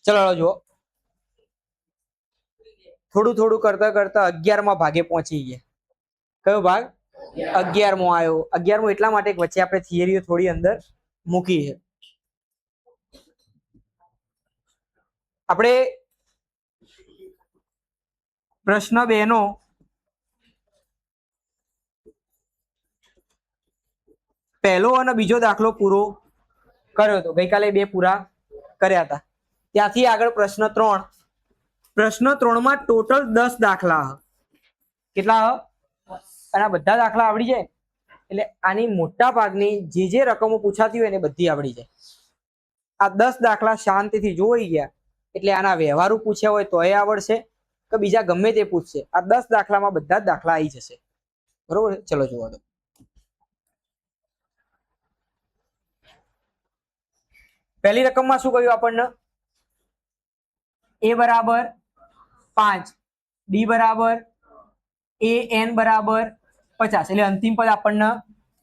ચલો જુઓ, થોડું થોડું કરતા કરતા 11માં ભાગે પહોંચી ગયા. કયો ભાગ? 11મો આવ્યો. 11મો એટલા માટે વચ્ચે આપણે થિયરીઓ થોડી અંદર મૂકી છે. આપણે પ્રશ્ન 2 નો પહેલો અને બીજો દાખલો પૂરો કર્યો હતો. ગઈકાલે 2 પૂરા કર્યા હતા. ત્યાંથી આગળ પ્રશ્ન 3. પ્રશ્ન 3 માં ટોટલ 10 દાખલા. કેટલા? અને બધા દાખલા આવડી જાય એટલે આની મોટા ભાગની જે રકમો પૂછાતી હોય ને બધી આવડી જાય. આ 10 દાખલા શાંતિથી જોઈ ગયા એટલે આના વ્યવહારુ પૂછ્યા હોય તોય આવડશે કે બીજા ગમે તે પૂછશે. આ 10 દાખલામાં બધા જ દાખલા આવી જશે. બરોબર? ચલો જોવા દો. પહેલી રકમમાં શું કહ્યું આપણને? a બરાબર 5, b બરાબર an બરાબર 50. એટલે અંતિમ પદ આપણને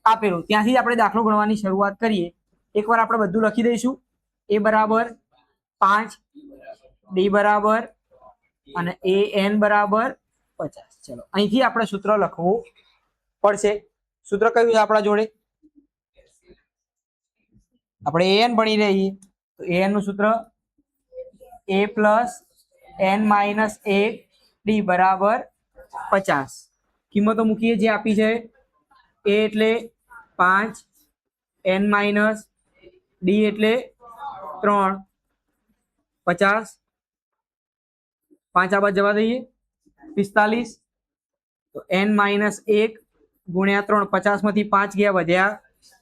આપેલું. ત્યાંથી જ આપણે દાખલો ગણવાની શરૂઆત કરીએ. એકવાર આપણે બધું લખી દઈશું. a બરાબર 5, b બરાબર અને an બરાબર 50. ચલો અહીંથી આપણે સૂત્ર લખવું પડશે. સૂત્ર કયું છે આપણા જોડે? આપણે an ભણી રહીએ તો an નું સૂત્ર a plus n minus 1 d બરાબર 50. કિંમતો મૂકીએ જે આપી છે. a એટલે 5, n માઇનસ d એટલે 3, 50. 5 આ બાદ જવા દઈએ 45. તો n માઇનસ 1 ગુણ્યા 3, 50 માંથી 5 ગયા વધ્યા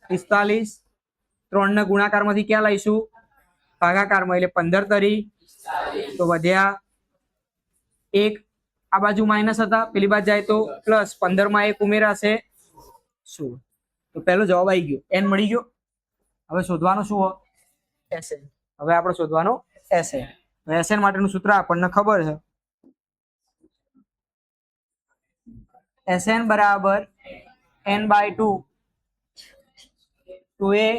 45. 3 ને ગુણાકારમાંથી ક્યાં લઈશું? ભાગાકારમાં. એટલે 15 તરી તો વધ્યા 1. આ બાજુ માઇનસ હતા, પેલી બાજુ જાય તો પ્લસ. 15 માં 1 ઉમેરાશે 16. તો પહેલો જવાબ આવી ગયો. n મળી ગયો. હવે શોધવાનું શું હોય? Sn. હવે આપણે શોધવાનો Sn. Sn માટેનું સૂત્ર આપણને ખબર છે. Sn બરાબર n/2 2a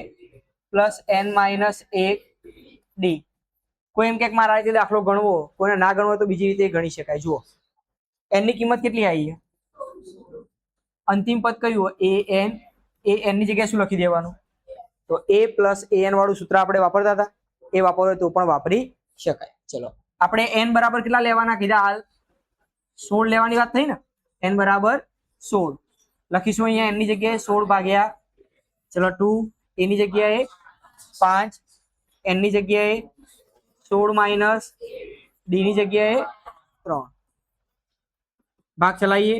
plus n minus 1 d. કોઈ એમ કે મારા રીતે દાખલો ગણવો, કોઈને ના ગણવો તો બીજી રીતે ગણી શકાય. જુઓ n ની કિંમત કેટલી આવી? અંતિમ પદ કયું? an. an ની જગ્યાએ શું લખી દેવાનું? તો a પ્લસ an વાળું સૂત્ર આપણે વાપરતા હતા, એ વાપરો તો પણ વાપરી શકાય. ચલો આપણે n બરાબર કેટલા લેવાના કીધા? હાલ 16 લેવાની વાત થઈ ને. n બરાબર 16 લખીશું અહીંયા. n ની જગ્યાએ 16 ભાગ્યા ચલો 2, a ની જગ્યાએ 5, n ની જગ્યાએ 16 માઇનસ d ની જગ્યાએ 3. ભાગ ચલાવીએ.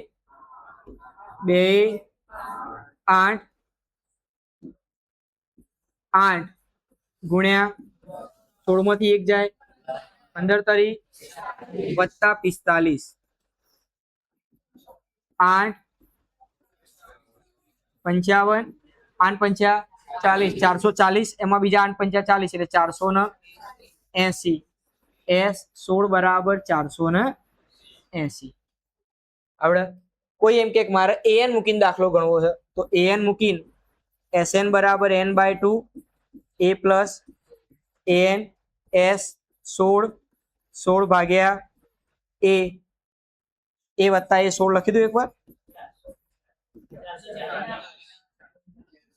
2 8 8 ગુણ્યા 16 માંથી 1 જાય 15 તરી વત્તા 45. 8 55 8 5 40 440. એમાં બીજા 8 5 40 એટલે 480. s 16 બરાબર 480. આવડે? કોઈ એમ કે મારે an મૂકીને દાખલો ગણવો છે તો an મૂકીને Sn બરાબર n/2 a plus an s 16 ભાગ્યા a વત્તા a 16 લખી દો એકવાર.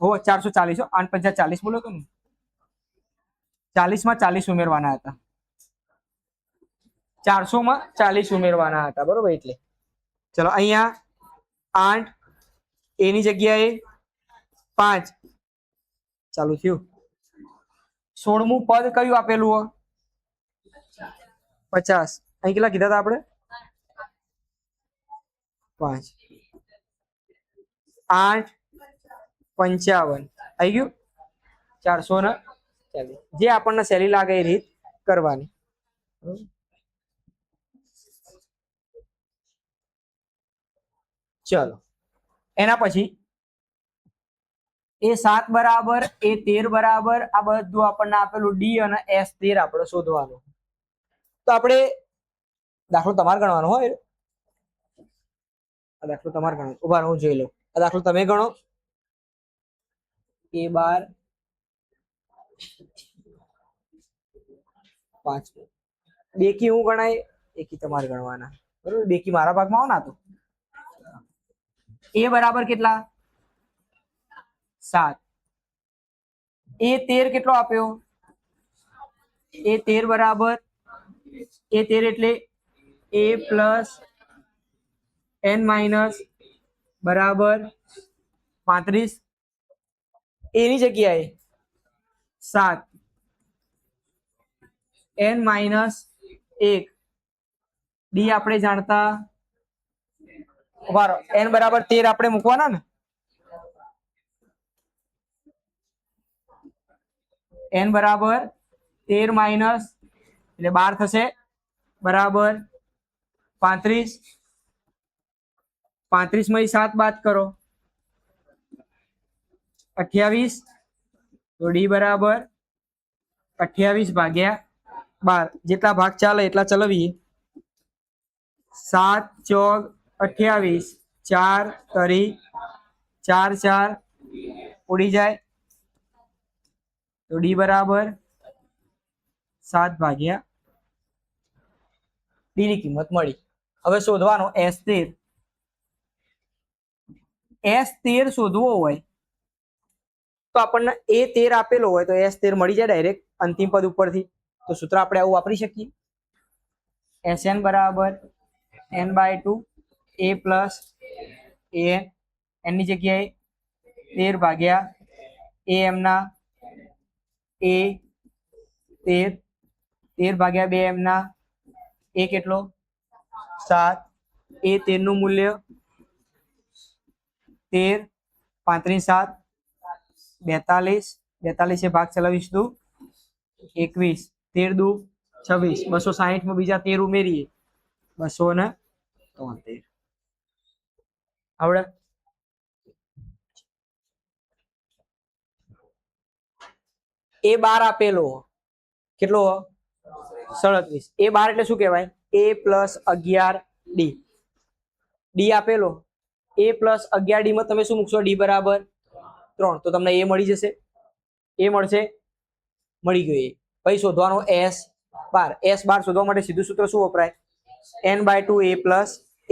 હો 440. 8 5 40 બોલો તો ને. 40 માં 40 ઉમેરવાના હતા. 400 માં 40 ઉમેરવાના હતા. બરોબર? એટલે ચલો અહીંયા 8 a ની જગ્યાએ 5 ચાલુ થયું. 16મું પદ કયું આપેલું? 50. અહીં કેટલા કીધા હતા આપણે? 5. 8 55 આવી ગયું. 440. જે આપણને સહેલી લાગે એ રીત કરવાની. ચલો એના પછી a7 બરાબર a13 બરાબર આ બધું આપણને આપેલું d અને s13 આપણે શોધવાનું. તો આપણે દાખલો તમારે ગણવાનો હોય. આ દાખલો તમારે ગણવાનો. ઉભા હું જોઈ લઉં. આ દાખલો તમે ગણો. a12 પાંચમું. બેકી હું ગણાય? એકી તમારે ગણવાના, બરોબર? બેકી મારા ભાગમાં આવો ના. તો એ બરાબર કેટલા? 7. એ 13 કેટલો આપ્યો? એ 13 બરાબર, એ 13 એટલે a પ્લસ n માઇનસ બરાબર 35. એની જગ્યાએ 7 n માઇનસ 1 ડી આપણે જાણતા વારો n બરાબર 13 આપણે મૂકવાના ને. n બરાબર 13 માઇનસ એટલે 12 થશે બરાબર 35. 35 માંથી 7 બાદ કરો 28. તો ડી બરાબર 28 ભાગ્યા 12. જેટલા ભાગ ચાલે એટલા ચલાવીએ. 7 ચોક 28, 4 તરી 4 4 ઉડી જાય. તો ડી બરાબર 7 ભાગ્યા ડી ની કિંમત મળી. હવે શોધવાનો S13. S13 શોધવો હોય તો આપણને A13 આપેલો હોય તો S13 મળી જાય ડાયરેક્ટ અંતિમ પદ ઉપરથી. તો સૂત્ર આપણે આવું વાપરી શકીએ. Sn બરાબર n/2 a plus an. n ની જગ્યાએ 13 ભાગ્યા am ના a 13, 13 ભાગ્યા 2 m ના a કેટલો? 7. એ 13 નું મૂલ્ય 13, 35 7 42. 42 એ ભાગ ચલાવીશ દુ 21, 13 દુ 26. 260 માં બીજા 13 ઉમેરીએ 273. આવડે? એ 12 આપેલો કેટલો? 37. એ 12 એટલે શું કહેવાય? a plus 11 D. ડી આપેલો a પ્લસ 11 ડી માં તમે શું મૂકશો? ડી બરાબર 3. તો તમને એ મળી જશે. એ મળશે, મળી ગયો. એ પછી શોધવાનો S12. S12 શોધવા માટે સીધું સૂત્ર શું વપરાય? n/2 a plus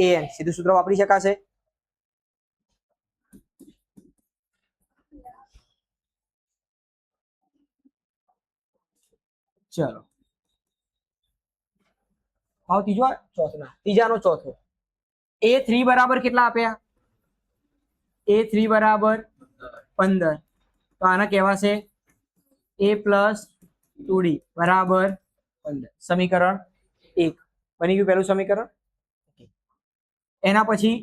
an. સીધું સૂત્ર વાપરી શકાશે. ચલો આવ ત્રીજાનો ચોથો. A3 બરાબર કેટલા આપ્યા? A3 બરાબર 15. તો આના કહેવાશે a પ્લસ 2d બરાબર 15. સમીકરણ 1 બની ગયું પહેલું સમીકરણ. એના પછી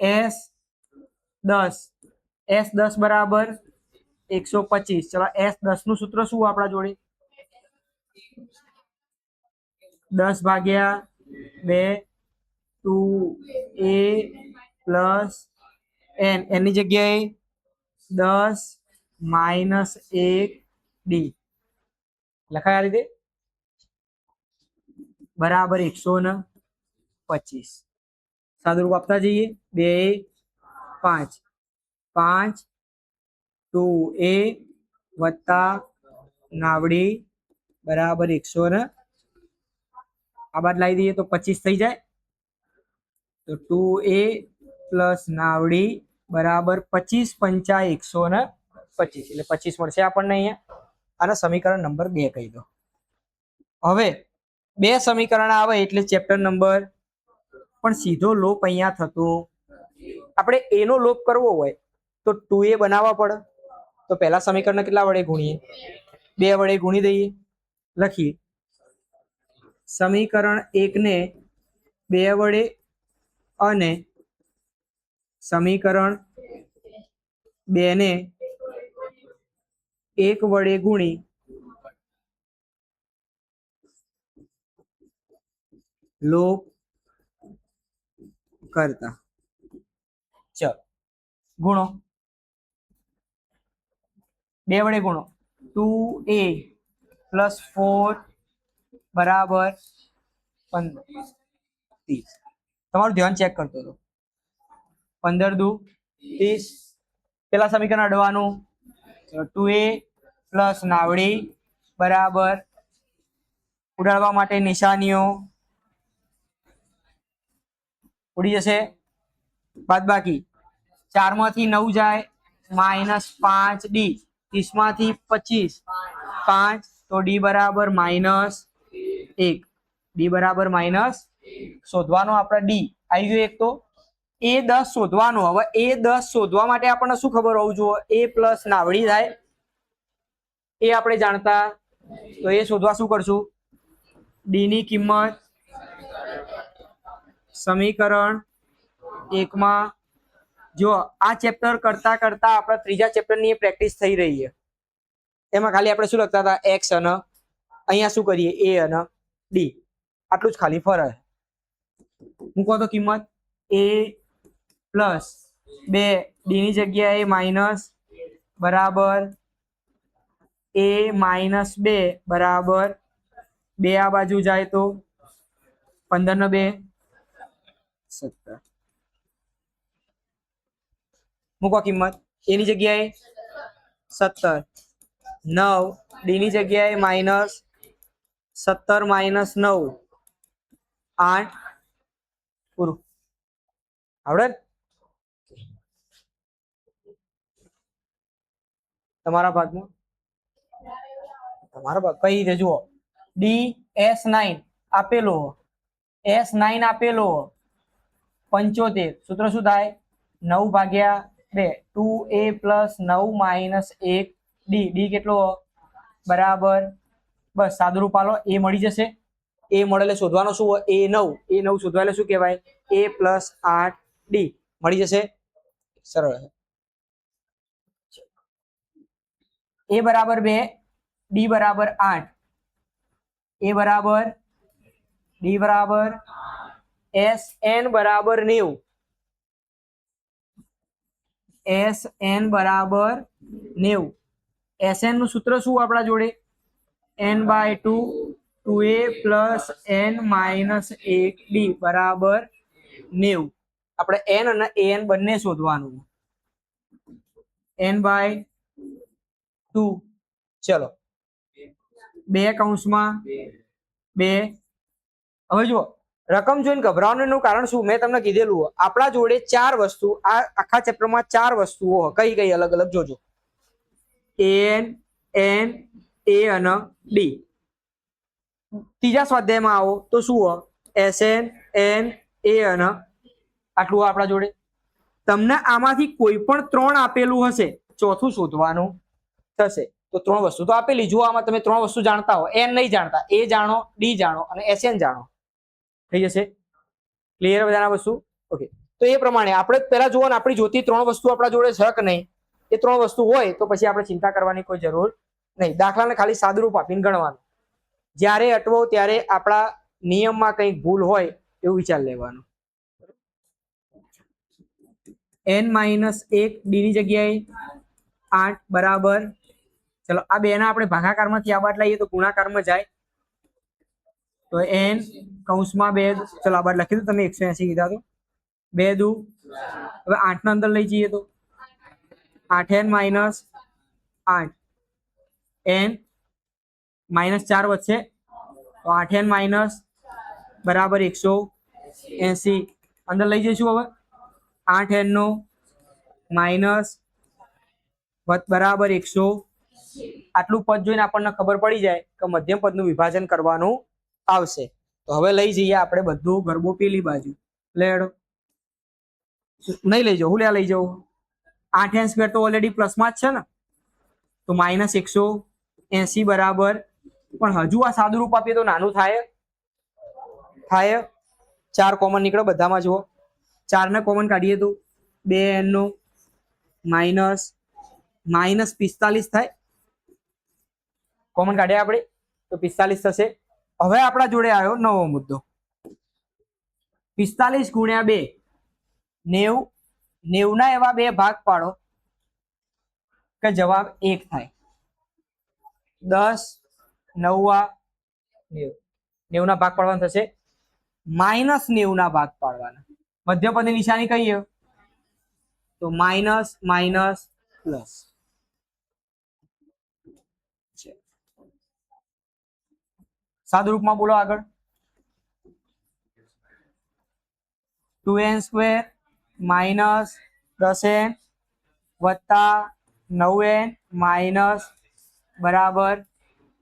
S10 બરાબર 125. ચલો S10 નું સૂત્ર શું આપણા જોડે? 10 ભાગ્યા 2 2a પ્લસ n. એની જગ્યાએ 10 માઇનસ 1 ડી લખાય આ રીતે બરાબર 125. સાદુરૂપ આપતા જઈએ. 2 5 5 2a વત્તા નાવડી બરાબર 100 આ બાદ લાવી દઈએ તો 25 થઈ જાય. તો 2a પ્લસ નાવડી બરાબર 25 પંચા 125 એટલે 25 મળશે આપણને અહીંયા. આના સમીકરણ નંબર 2 કહી દો. હવે 2 સમીકરણ આવે એટલે ચેપ્ટર નંબર પણ સીધો લોપ અહીંયા થતો. આપણે a નો લોપ કરવો હોય તો 2a બનાવવા પડે. તો પહેલા સમીકરણ કેટલા વડે ગુણીએ? 2 વડે ગુણી દઈએ. લખીએ સમીકરણ 1 ને 2 વડે અને સમીકરણ 2 ને 1 વડે ગુણી લોપ કરતા. ચલો ગુણો. 2 વડે ગુણો. 2a પ્લસ 4 બરાબર 15 30. તમારું ધ્યાન ચેક કરતો હતો. 15 દુ 30. પેલા સમીકરણ અડવાનું 2a પ્લસ નાવડી બરાબર ઉડાડવા માટે નિશાનીઓ ઉડી જશે, બાદબાકી 4 માંથી 9 જાય -5d, 30 માંથી 25 5, તો d બરાબર -1, d બરાબર માઇનસ શોધવાનો આપણે d આવી ગયો એક. તો a10 શોધવાનો. હવે a10 શોધવા માટે આપણને શું ખબર હોવું જોઈએ? a પ્લસ નાવડી થાય એ આપણે જાણતા. તો એ શોધવા શું કરશું? d ની કિંમત સમીકરણ 1 માં જો આ ચેપ્ટર કરતા કરતા આપણે ત્રીજા ચેપ્ટરની પ્રેક્ટિસ થઈ રહી છે. એમાં ખાલી આપણે શું લખતા હતા? x અને અહીંયા શું કરીએ? a અને d, આટલું જ ખાલી ફરક. મૂકો તો કિંમત a પ્લસ 2 d ની જગ્યાએ માઇનસ બરાબર a માઇનસ 2 બરાબર 2 આ બાજુ જાય તો 15 ને 2 17. મૂકો કિંમત a ની જગ્યાએ 17, 9 d ની જગ્યાએ માઇનસ 17 માઇનસ 9 8, પૂરું. આવડે? તમારા ભાગમાં કઈ રીતે જુઓ? DS9 આપેલો, S9 આપેલો 75, સૂત્ર શું થાય? 9 ભાગ્યા 2, 2a પ્લસ 9 માઇનસ 1 d કેટલો બરાબર? બસ સાદુરૂપ આલો, એ મળી જશે. એ મળે એટલે શોધવાનો શું હોય? a9 શોધવા એટલે શું કહેવાય? a પ્લસ 8d મળી જશે. સરળ. a બરાબર 2, d બરાબર 8, a બરાબર d બરાબર sn બરાબર 90, sn બરાબર 90. sn નું સૂત્ર શું આપણા જોડે? n/2 2a plus n minus 1d બરાબર 90. આપણે n અને an બંને શોધવાનું. n/2 ચલો 2 કૌંસમાં 2. હવે જુઓ, રકમ જોઈને ગભરાવાનું કારણ શું? મેં તમને કીધેલું, આપણા જોડે 4 વસ્તુ, આ આખા ચેપ્ટરમાં 4 વસ્તુઓ કઈ કઈ અલગ અલગ જોજો. an, n, a અને d. ત્રીજા સ્વાધ્યાયમાં આવો તો શું હોય? sn, n, a અને આટલું આપણા જોડે. તમને આમાંથી કોઈ પણ 3 આપેલું હશે, ચોથું શોધવાનું થશે. તો 3 વસ્તુ તો આપેલી. જુઓ, આમાં તમે 3 વસ્તુ જાણતા હો, n નહીં જાણતા, a જાણો, d જાણો અને sn જાણો. થઈ જશે ક્લિયર બધાના વસ્તુ? ઓકે. તો એ પ્રમાણે આપણે પહેલા જુઓ ને, આપણી જોતી 3 વસ્તુ આપણા જોડે છે કે નહીં. એ 3 વસ્તુ હોય તો પછી આપણે ચિંતા કરવાની કોઈ જરૂર નહીં. દાખલાને ખાલી સાદુરૂપ આપીને ગણવાનું. જ્યારે અટવો ત્યારે આપણા નિયમમાં કંઈક ભૂલ હોય એવું વિચાર લેવાનું. n-1 d ની જગ્યાએ 8 બરાબર, ચલો આ બે ના આપણે ભાગાકારમાંથી આ બાદ લઈએ તો ગુણાકારમાં જાય. તો n કૌંસમાં 2, ચલો આ બાદ લખી દો તમે. 180 કીધા તો 2 દુ. હવે 8 ના અંદર લઈ જઈએ તો 8n માઇનસ 8, n -4 વધશે તો 8n માઇનસ બરાબર 180. અંદર લઈ જઈશું. હવે 8n નો માઇનસ બરાબર 100. આટલું પદ જોઈને આપણને ખબર પડી જાય કે મધ્યમ પદનું વિભાજન કરવાનું આવશે. તો હવે લઈ જઈએ આપણે બધું ગરબો પેલી બાજુ. લેડો નહીં લઈ જાઓ, હું લ્યા લઈ જાઉં? 8n² તો ઓલરેડી પ્લસમાં જ છે ને, તો -180 બરાબર. પણ હજુ આ સાદું રૂપ આપીએ તો નાનું થાય. 4 કોમન નીકળો બધામાં. જુઓ, 4 ને કોમન કાઢીએ તો 2n નો માઇનસ -45 થાય. કોમન કાઢ્યા આપણે તો 45 થશે. હવે આપણા જોડે આવ્યો નવો મુદ્દો. 45 ગુણ્યા 2 90. 90 ના એવા 2 ભાગ પાડો કે જવાબ 1 થાય. 10 9 90 ના ભાગ પાડવાના થશે. -90 ના ભાગ પાડવાના. મધ્યપદની નિશાની કહીએ તો માઇનસ માઇનસ પ્લસ. સાદું રૂપમાં બોલો આગળ. 2n² માઇનસ 10n વત્તા 9n માઇનસ બરાબર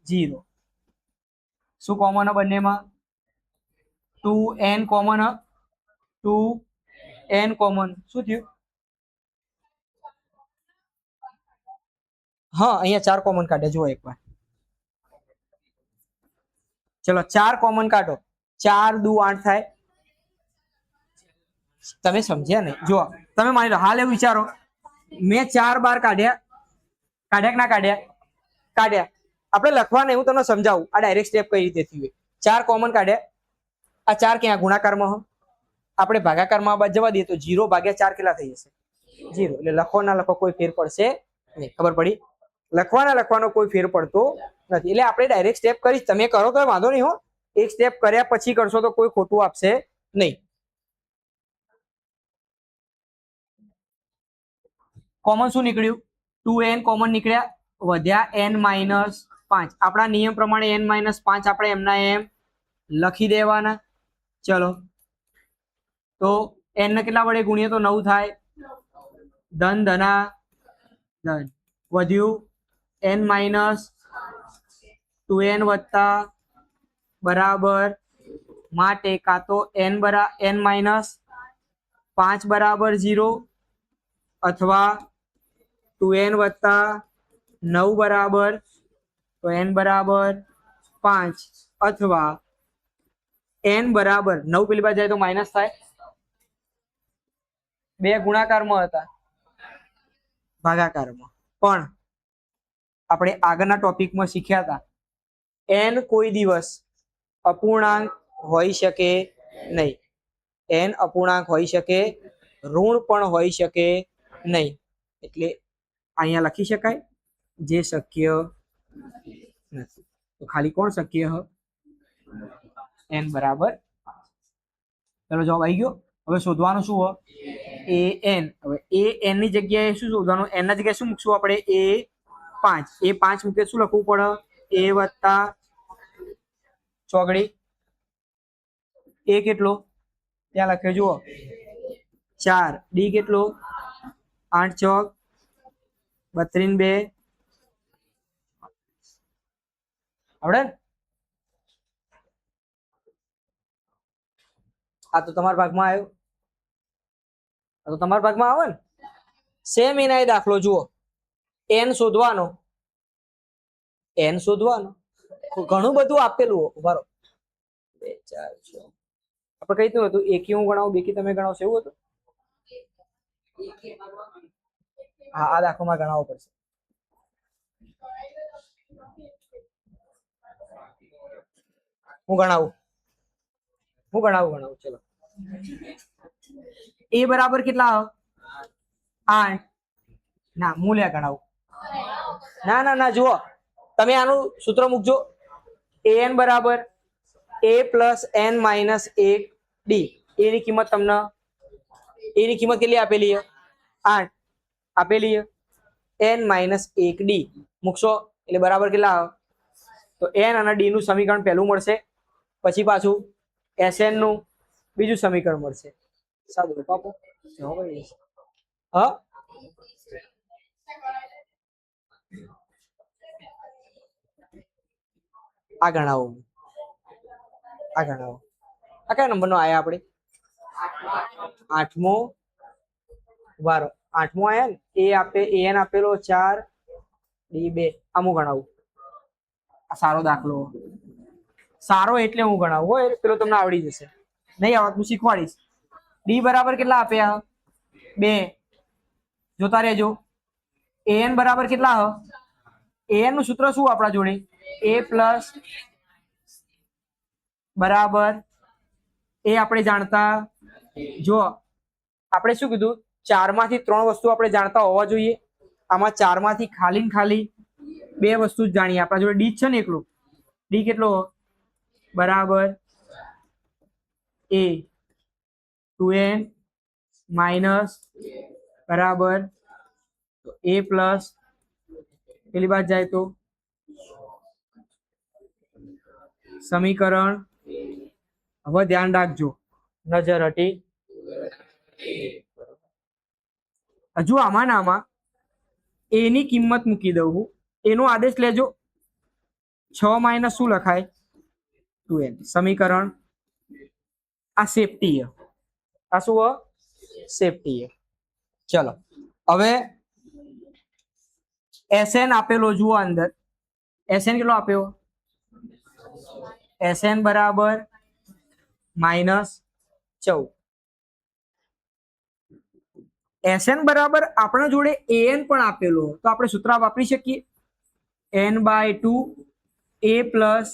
0. શું કોમન બંનેમાં? 2n common. 2n common. શું થયું? હા, અહીંયા 4 કોમન કાઢે. જુઓ એકવાર. ચલો 4 કોમન કાઢો. 4 દુ 8 થાય. તમે સમજ્યા ને? જુઓ તમે માની લો, હાલ એવું વિચારો, મેં 4 બાર કાઢ્યા. કાઢ્યા કે ના કાઢ્યા? કાઢ્યા. આપણે લખવા નહીં, હું તમને સમજાવું આ ડાયરેક્ટ સ્ટેપ કઈ રીતે થયું. 4 કોમન કાઢ્યા. આ 4 ક્યાં ગુણાકારમાં? આપણે ભાગાકારમાં બાદ જવા દઈએ તો 0 ભાગ્યા 4 કેટલા થઈ જશે? 0. એટલે લખો ના લખો કોઈ ફેર પડશે નહીં. ખબર પડી? લખવાનો કોઈ ફેર પડતો નથી. એટલે આપણે ડાયરેક્ટ સ્ટેપ કરીશ. તમે કરો તો વાંધો નહીં હો. એક સ્ટેપ કર્યા પછી કરશો તો કોઈ ખોટું આપશે નહીં. કોમન શું નીકળ્યું? 2n કોમન નીકળ્યા. વધ્યા n માઇનસ 5. આપણા નિયમ પ્રમાણે n માઇનસ 5 આપણે એમના એમ લખી દેવાના. ચલો તો n ને કેટલા વડે ગુણીએ તો 9 થાય. ધન ધના ધન. વધ્યું n માઇનસ 2n વત્તા બરાબર માટે કાં તો n માઇનસ 5 બરાબર 0 અથવા 2n વત્તા 9 બરાબર તો n બરાબર 5 અથવા n બરાબર 9 પેલી બાજુ જાય તો માઇનસ થાય. બે ગુણાકારમાં હતા, ભાગાકારમાં. પણ આપણે આગળના ટોપિકમાં શીખ્યા હતા n કોઈ દિવસ અપૂર્ણાંક હોઈ શકે નહીં. n અપૂર્ણાંક હોઈ શકે, ઋણ પણ હોઈ શકે નહીં. એટલે અહીંયા લખી શકાય જે શક્ય નથી. તો ખાલી કોણ શક્ય? n બરાબર. ચલો જવાબ આવી ગયો. હવે શોધવાનું શું હોય? an. હવે an ની જગ્યાએ શું શોધવાનું? n ના જગ્યાએ શું મૂકશું આપણે? a5 મૂકે શું લખવું પડે? a વત્તા ચોગડી a કેટલો ત્યાં લખ્યો જુઓ 4. d કેટલો? 8 ચોક 32 2. આવડે ને? આ તો તમારા ભાગમાં આવ્યો. આ તો તમારા ભાગમાં આવે ને. સેમ એના એ દાખલો જુઓ. n શોધવાનો. ઘણું બધું આપેલું. બરો 2 4 6. આપણે કઈ હતું? એકી હું ગણાવું, બેકી તમે ગણાવશો, એવું હતું? હા, આ દાખલામાં ગણાવવો પડશે. હું ગણાવું. ચલો a બરાબર કેટલા? 8. ના, મૂલ્ય ગણાવું. ના જુઓ તમે આનું સૂત્ર મૂકજો. an બરાબર a plus n minus 1 d. a ની કિંમત તમને કેટલી આપેલી? 8 આપેલી. n માઇનસ 1 d મૂકશો એટલે બરાબર કેટલા? તો n અને d નું સમીકરણ પહેલું મળશે, પછી પાછું sn નું બીજું સમીકરણ મળશે. સાદું પાપો. હા, આ ગણાવો. આ કયા નંબરનો આયા આપણે? 8મો. વારો 8મો આયા ને. એ આપે an આપેલો 4 d 2. આમ હું ગણાવું. આ સારો દાખલો. સારો એટલે હું ગણાવું હોય, પેલો તમને આવડી જશે. નહીં આવડત હું શીખવાડીશ. d બરાબર કેટલા આપ્યા? 2. જોતા રહેજો. an બરાબર કેટલા? an નું સૂત્ર શું આપણા જોડે? a પ્લસ બરાબર એ આપણે જાણતા. જો આપણે શું કીધું? 4 માંથી 3 વસ્તુ આપણે જાણતા હોવા જોઈએ. આમાં 4 માંથી ખાલી 2 વસ્તુ જ જાણીએ. આપણા જોડે ડી છે ને એકલું. ડી કેટલો? બરાબર a 2n માઇનસ બરાબર a પ્લસ પેલી બાદ જાય તો સમીકરણ, હવે ધ્યાન રાખજો, નજર હટી. હજુ આમાં એ ની કિંમત મૂકી દઉં હું, એનો આદેશ લેજો. 6 માઇનસ શું લખાય? 2n. સમીકરણ, આ સેફટી, આ શું સેફટી. ચલો હવે Sn આપેલો જુઓ અંદર. Sn કેટલો આપ્યો? Sn બરાબર -14. Sn બરાબર આપણા જોડે an પણ આપેલો, તો આપણે સૂત્ર વાપરી શકીએ. n/2 a પ્લસ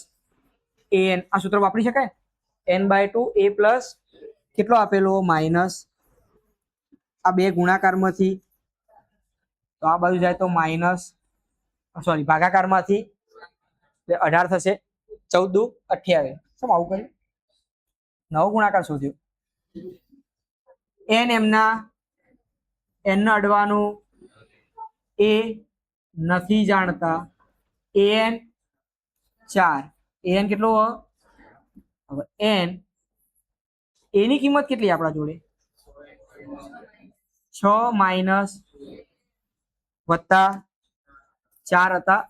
an, આ સૂત્ર વાપરી શકાય. n/2 a પ્લસ કેટલો આપેલો? માઇનસ, આ બે ગુણાકારમાંથી, તો આ બાજુ જાય તો માઇનસ, સોરી ભાગાકારમાંથી 18 થશે. 14 દુ 28. શું આવું કર્યું? નવો ગુણાકાર શોધ્યો. n એમના n અડવાનું, એ નથી જાણતા, an 4. an કેટલો? હવે n એની કિંમત કેટલી આપણા જોડે? 6 માઇનસ વત્તા 4 હતા,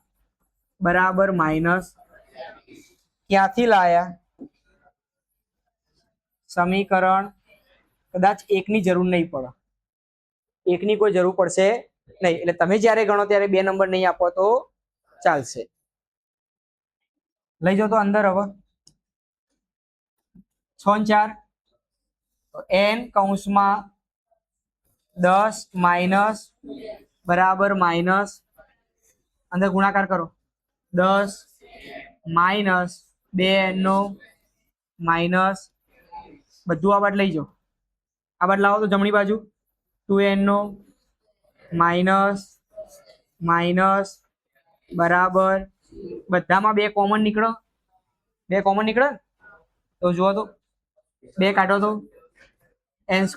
બરાબર માઇનસ. ક્યાંથી લાયા? સમીકરણ, કદાચ એકની જરૂર નહીં પડે, એકની કોઈ જરૂર પડશે નહીં. એટલે તમે જ્યારે ગણો ત્યારે 2 નંબર નહીં આપો તો ચાલશે. લઈ જાઓ તો અંદર. હવે 6 ને 4, n કૌંસમાં 10 માઇનસ બરાબર માઇનસ, અંદર ગુણાકાર કરો. 10 માઇનસ 2n નો માઇનસ, બધું આ બાજુ લઈ જાઓ. આ બાજુ લાવો તો જમણી બાજુ 2n નો માઇનસ માઇનસ બરાબર, બધામાં 2 કોમન નીકળો. 2 કોમન નીકળે તો જુઓ તો 2 કાઢો તો n².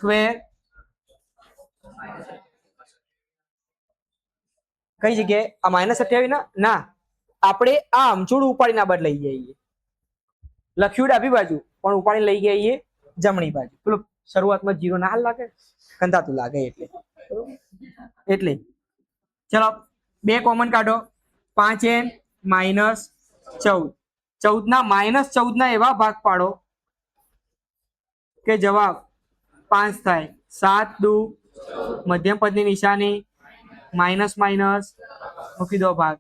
કઈ જગ્યાએ? આ -28 ના, આપણે આ આમચૂડ ઉપાડીને આ બાજુ લઈ જઈએ. લખ્યું ડાબી બાજુ પણ ઉપાડીને લઈ ગયા જમણી બાજુ. પેલું શરૂઆતમાં 0 ના હાલ લાગે, કંધાતું લાગે એટલે ચલો 2 કોમન કાઢો. 5n minus 14. 14 ના એવા ભાગ પાડો કે જવાબ 5 થાય. 7 દુ મધ્યમ પદની નિશાની, માઇનસ માઇનસ મૂકી દો ભાગ.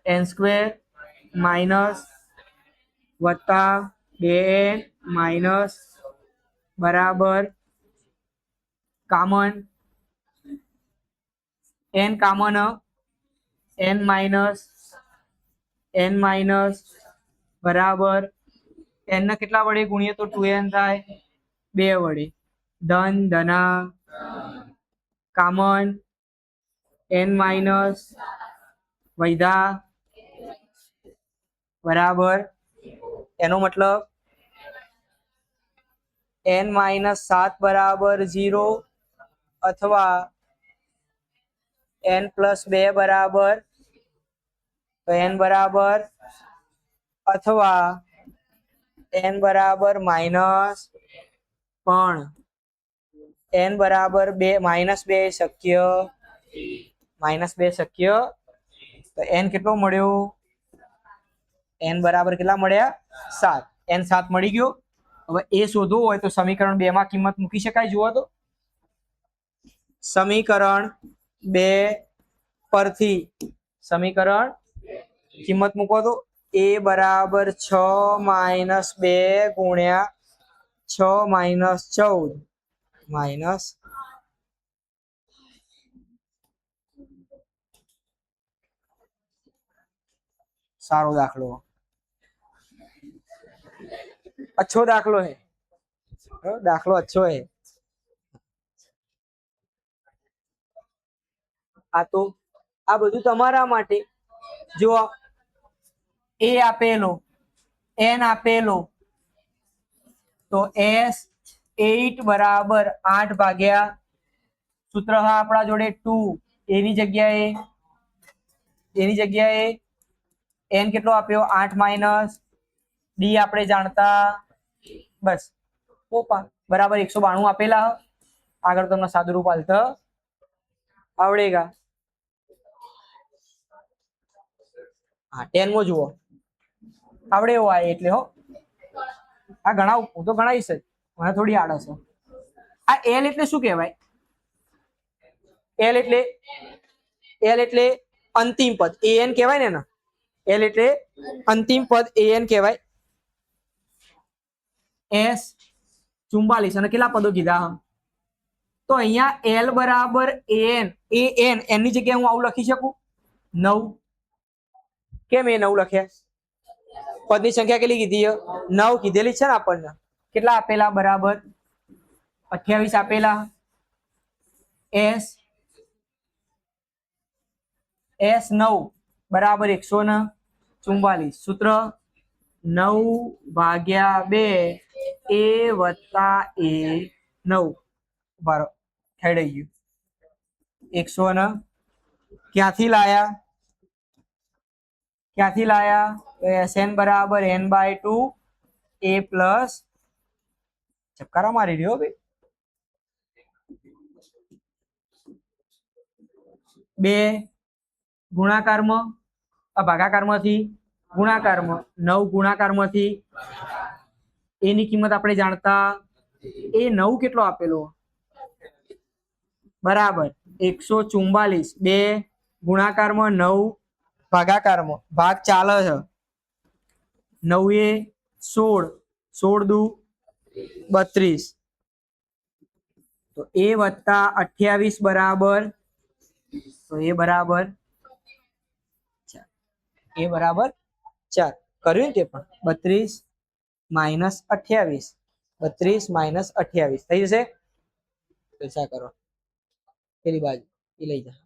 n² માઇનસ વત્તા 2n માઇનસ બરાબર કામન, n કામન, n માઇનસ બરાબર n ના કેટલા વડે ગુણીએ તો 2n થાય? 2 વડે. ધન ધના કામન n માઇનસ વૈધા બરાબર, એનો મતલબ n -7 બરાબર 0 અથવા n + 2 બરાબર, તો n બરાબર અથવા n બરાબર માઇનસ, પણ n બરાબર -2 શક્ય, -2 શક્ય. તો n કેટલો મળ્યો? n બરાબર કેટલા મળ્યા? 7. n 7 મળી ગયો. હવે એ શોધવું હોય તો સમીકરણ 2 માં કિંમત મૂકી શકાય. જુઓ તો સમીકરણ 2 પરથી સમીકરણ કિંમત મૂકો તો a બરાબર 6 - 2 ગુણ્યા 6 - 14 માઇનસ સારો દાખલો, अच्छो दाखलो है, दाखलो अच्छो है. आ तो आ બધું તમારા માટે. જો a આપેલો, n આપેલો, તો s 8 બરાબર 8 ભાગ્યા સૂત્ર આપણા જોડે 2, એની જગ્યાએ n કેટલો આપ્યો? 8 માઇનસ ડી આપણે જાણતા બસ પોપા બરાબર 192 આપેલા આગળ તમને સાદું રૂપ હાલતા આવડેગા હા 10 મો જુઓ આવડે એવો આ એટલે હો આ ગણાવ હું તો ગણાવીશ જ મને થોડી આળસ છે આ એલ એટલે શું કહેવાય એલ એટલે અંતિમ પદ એન કહેવાય ને એલ એટલે અંતિમ પદ એન કહેવાય એસ 44 અને કેટલા પદો કીધા તો અહીંયા એલ બરાબર એન એ એન એની જગ્યાએ હું આવું લખી શકું 9 કેમ એ 9 લખ્યા પદની સંખ્યા કેટલી કીધી 9 કીધેલી છે ને આપણને કેટલા આપેલા બરાબર 28 આપેલા એસ 9 બરાબર 144 સૂત્ર 9 ભાગ્યા 2 એ વત્તા એ 9 બરાબર ખેડાઈ ગયું 100 ક્યાંથી લાયા Sn બરાબર n/2 a પ્લસ ચપકારા મારી રહ્યો ભાઈ 2 ગુણાકારમાં ભાગાકારમાંથી ગુણાકારમાં 9 ગુણાકારમાંથી એની કિંમત આપણે જાણતા એ 9 કેટલો આપેલો બરાબર 144 2 ગુણાકારમાં 9 ભાગાકારમાં ભાગ ચાલે છે 9 એ 16 16 દુ 32 તો એ વત્તા 28 બરાબર તો એ બરાબર 4 કર્યું તે પણ 32 માઇનસ 28 32 માઇનસ 28 થઈ જશે પૈસા કરો પેલી બાજુ એ લઈ જા